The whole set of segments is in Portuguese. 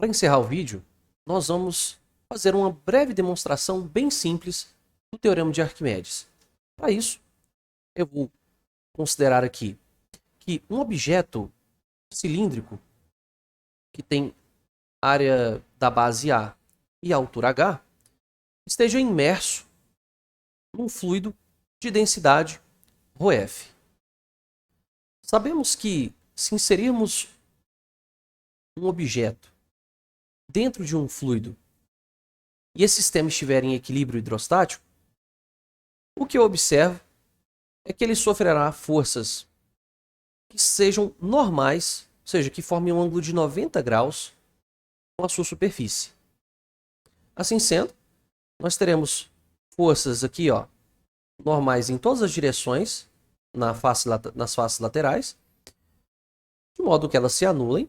Para encerrar o vídeo, nós vamos fazer uma breve demonstração bem simples do Teorema de Arquimedes. Para isso, eu vou considerar aqui que um objeto cilíndrico que tem área da base A e altura h esteja imerso num fluido de densidade ρf. Sabemos que se inserirmos um objeto dentro de um fluido e esse sistema estiver em equilíbrio hidrostático, o que eu observo é que ele sofrerá forças que sejam normais, ou seja, que formem um ângulo de 90 graus com a sua superfície. Assim sendo, nós teremos forças aqui, normais em todas as direções, nas faces laterais, de modo que elas se anulem,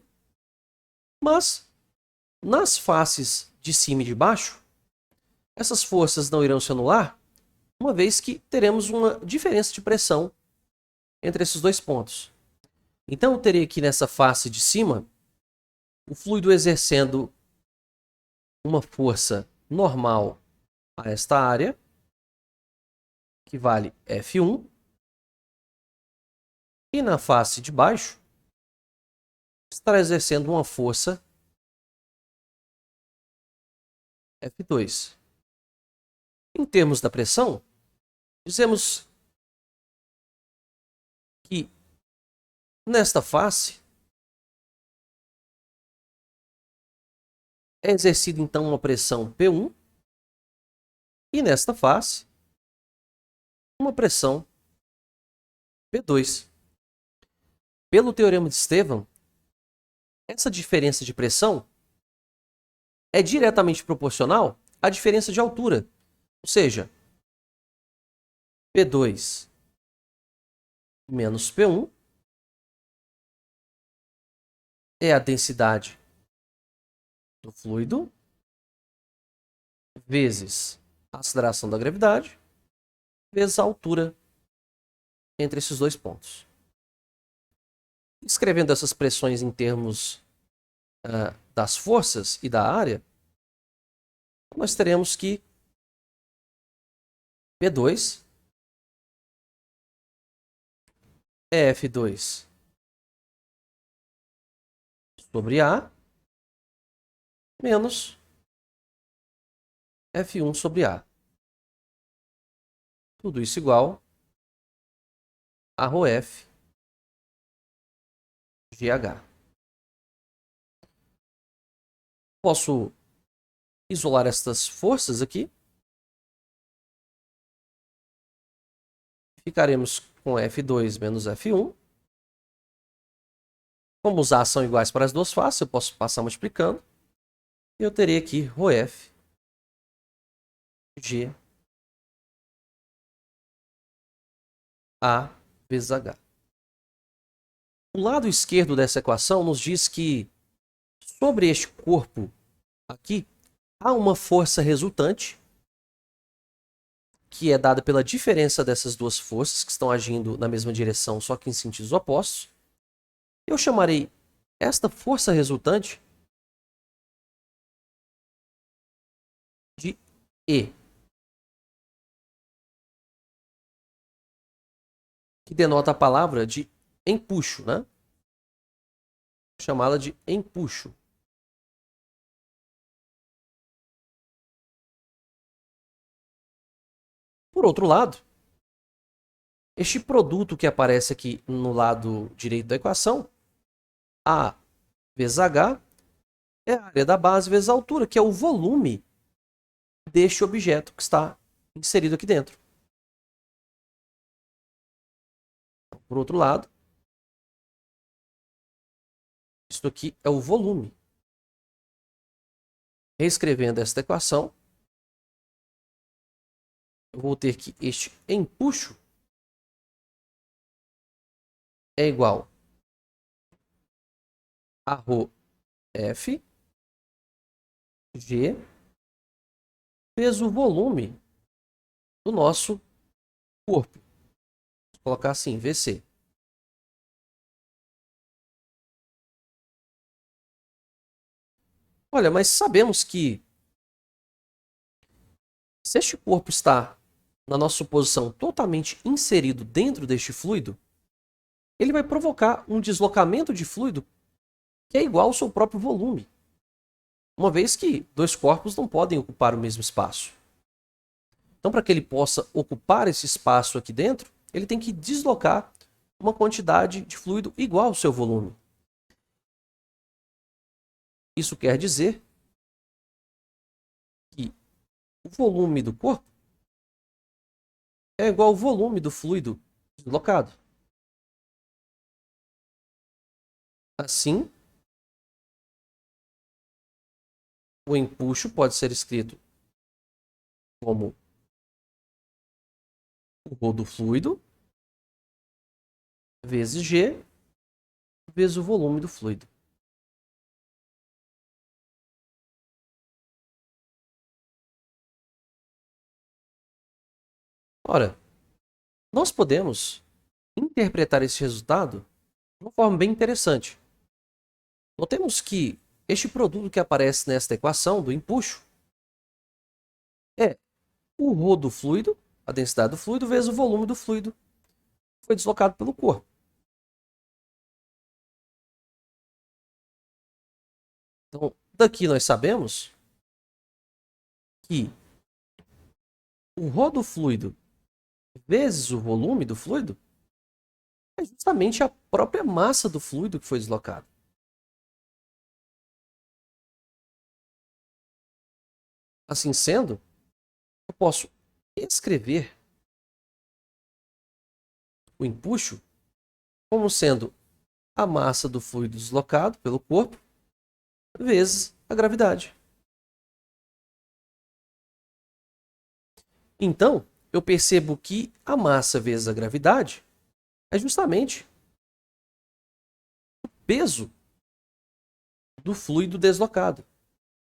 mas nas faces de cima e de baixo, essas forças não irão se anular, uma vez que teremos uma diferença de pressão entre esses dois pontos. Então, eu teria aqui nessa face de cima o fluido exercendo uma força normal a esta área, que vale F1, e na face de baixo estará exercendo uma força F2. Em termos da pressão, dizemos que nesta face é exercida então uma pressão P1 e nesta face uma pressão P2. Pelo Teorema de Estevam, essa diferença de pressão é diretamente proporcional à diferença de altura, ou seja, P2 menos P1 é a densidade do fluido vezes a aceleração da gravidade vezes a altura entre esses dois pontos. Escrevendo essas pressões em termos das forças e da área, nós teremos que P2 é F2 sobre A menos F1 sobre A. Tudo isso igual a ρf GH. Posso isolar estas forças aqui. Ficaremos com F2 menos F1. Como os A são iguais para as duas faces, eu posso passar multiplicando. E eu terei aqui ρf G A vezes H. O lado esquerdo dessa equação nos diz que sobre este corpo aqui há uma força resultante que é dada pela diferença dessas duas forças que estão agindo na mesma direção, só que em sentidos opostos. Eu chamarei esta força resultante de E, que denota a palavra de empuxo, né? Vou chamá-la de empuxo. Por outro lado, este produto que aparece aqui no lado direito da equação, A vezes H, é a área da base vezes a altura, que é o volume deste objeto que está inserido aqui dentro. Por outro lado, isso aqui é o volume. Reescrevendo esta equação, eu vou ter que este empuxo é igual a ρf G vezes o volume do nosso corpo. Vou colocar assim, VC. Olha, mas sabemos que se este corpo está, na nossa suposição, totalmente inserido dentro deste fluido, ele vai provocar um deslocamento de fluido que é igual ao seu próprio volume, uma vez que dois corpos não podem ocupar o mesmo espaço. Então, para que ele possa ocupar esse espaço aqui dentro, ele tem que deslocar uma quantidade de fluido igual ao seu volume. Isso quer dizer que o volume do corpo é igual ao volume do fluido deslocado. Assim, o empuxo pode ser escrito como o ρ do fluido vezes G vezes o volume do fluido. Ora, nós podemos interpretar esse resultado de uma forma bem interessante. Notemos que este produto que aparece nesta equação do empuxo é o ρ do fluido, a densidade do fluido, vezes o volume do fluido que foi deslocado pelo corpo. Então, daqui nós sabemos que o ρ do fluido vezes o volume do fluido é justamente a própria massa do fluido que foi deslocado. Assim sendo, eu posso escrever o empuxo como sendo a massa do fluido deslocado pelo corpo vezes a gravidade. Então, eu percebo que a massa vezes a gravidade é justamente o peso do fluido deslocado.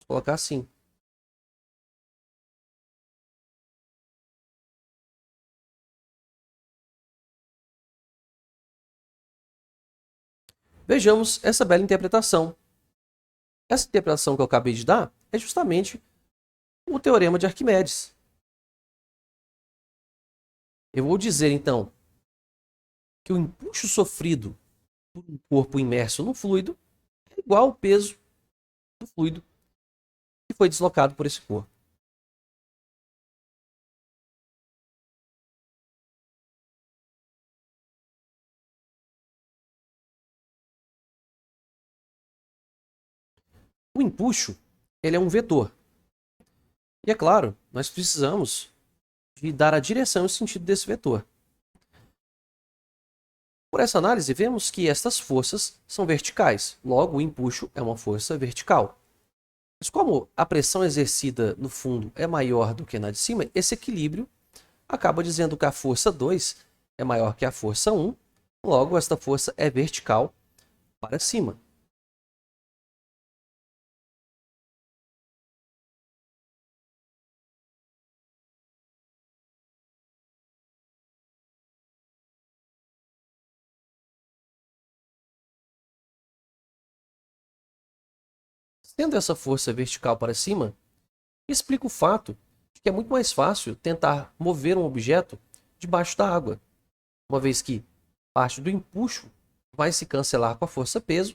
Vou colocar assim. Vejamos essa bela interpretação. Essa interpretação que eu acabei de dar é justamente o teorema de Arquimedes. Eu vou dizer, então, que o empuxo sofrido por um corpo imerso no fluido é igual ao peso do fluido que foi deslocado por esse corpo. O empuxo, ele é um vetor. E é claro, nós precisamos de dar a direção e o sentido desse vetor. Por essa análise, vemos que estas forças são verticais. Logo, o empuxo é uma força vertical. Mas como a pressão exercida no fundo é maior do que na de cima, esse equilíbrio acaba dizendo que a força 2 é maior que a força 1. Logo, esta força é vertical para cima. Tendo essa força vertical para cima, explica o fato de que é muito mais fácil tentar mover um objeto debaixo da água, uma vez que parte do empuxo vai se cancelar com a força-peso,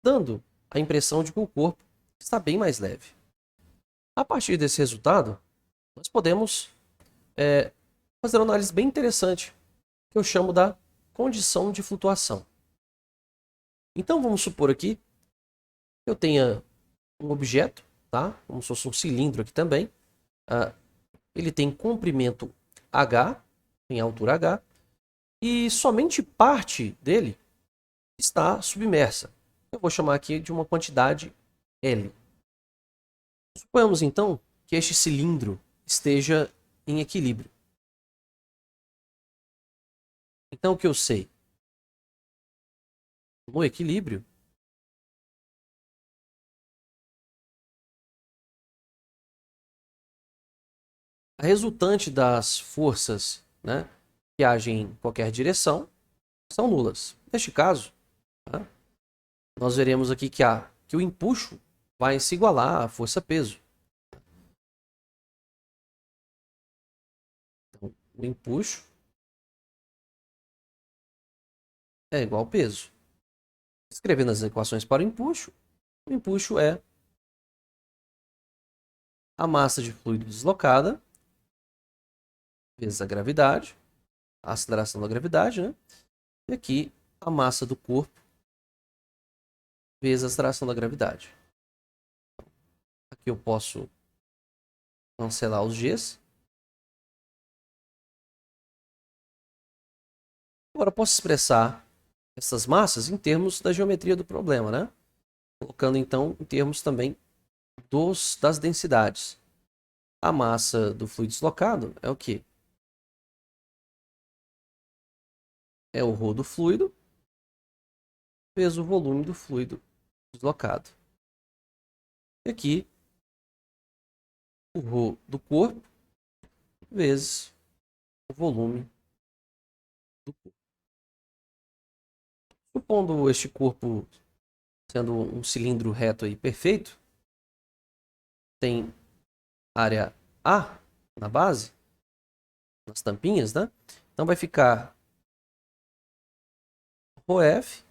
dando a impressão de que o corpo está bem mais leve. A partir desse resultado, nós podemos fazer uma análise bem interessante, que eu chamo da condição de flutuação. Então, vamos supor aqui que eu tenha um objeto, tá? Como se fosse um cilindro aqui também. Ele tem comprimento h, em altura h, e somente parte dele está submersa. Eu vou chamar aqui de uma quantidade L. Suponhamos então que este cilindro esteja em equilíbrio. Então o que eu sei? No equilíbrio, a resultante das forças, né, que agem em qualquer direção são nulas. Neste caso, nós veremos aqui que o empuxo vai se igualar à força-peso. Então, o empuxo é igual ao peso. Escrevendo as equações para o empuxo é a massa de fluido deslocada vezes a gravidade, a aceleração da gravidade, né? E aqui a massa do corpo vezes a aceleração da gravidade. Aqui eu posso cancelar os Gs. Agora eu posso expressar essas massas em termos da geometria do problema, né? Colocando então em termos também das densidades. A massa do fluido deslocado é o quê? É o ρ do fluido vezes o volume do fluido deslocado. E aqui, o ρ do corpo vezes o volume do corpo. Supondo este corpo sendo um cilindro reto aí perfeito, tem área A na base, nas tampinhas, né? Então vai ficar ρf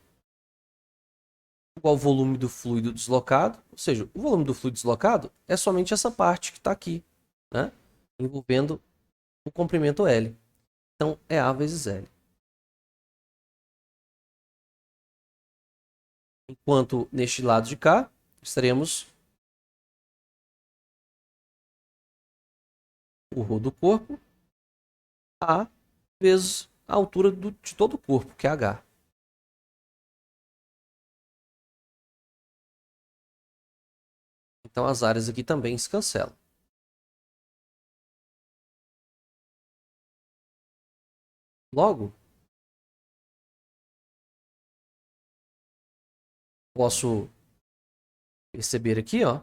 igual ao volume do fluido deslocado, ou seja, o volume do fluido deslocado é somente essa parte que está aqui, né? Envolvendo o comprimento L. Então é A vezes L. Enquanto neste lado de cá, teremos o ρ do corpo, A vezes a altura de todo o corpo, que é H. Então as áreas aqui também se cancelam. Logo, posso perceber aqui, ó,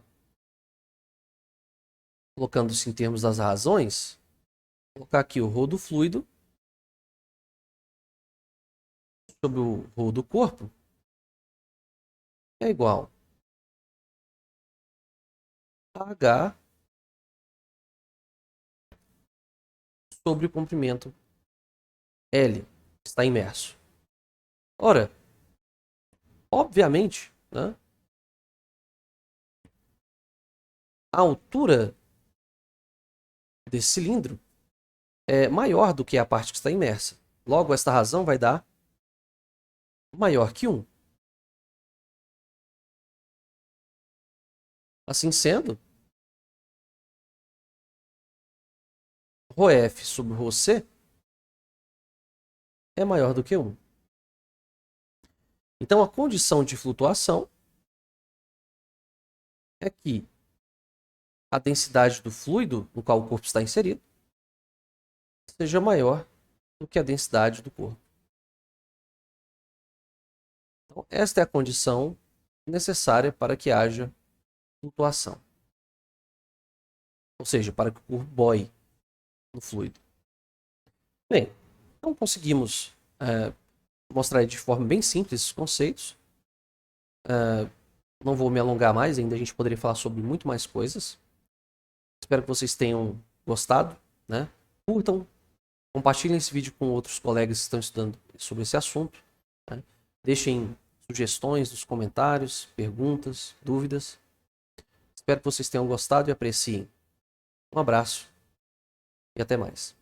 colocando-se em termos das razões, colocar aqui o ρ do fluido sobre o ρ do corpo é igual a H sobre o comprimento L, que está imerso. Ora, obviamente, né, a altura desse cilindro é maior do que a parte que está imersa. Logo, esta razão vai dar maior que 1. Assim sendo, ρf sobre ρc é maior do que 1. Então, a condição de flutuação é que a densidade do fluido no qual o corpo está inserido seja maior do que a densidade do corpo. Então, esta é a condição necessária para que haja flutuação. Ou seja, para que o corpo boie no fluido. Bem, então conseguimos mostrar de forma bem simples esses conceitos. Não vou me alongar mais, ainda a gente poderia falar sobre muito mais coisas. Espero que vocês tenham gostado, né? Curtam, compartilhem esse vídeo com outros colegas que estão estudando sobre esse assunto, né? Deixem sugestões nos comentários, perguntas, dúvidas. Espero que vocês tenham gostado e apreciem. Um abraço e até mais.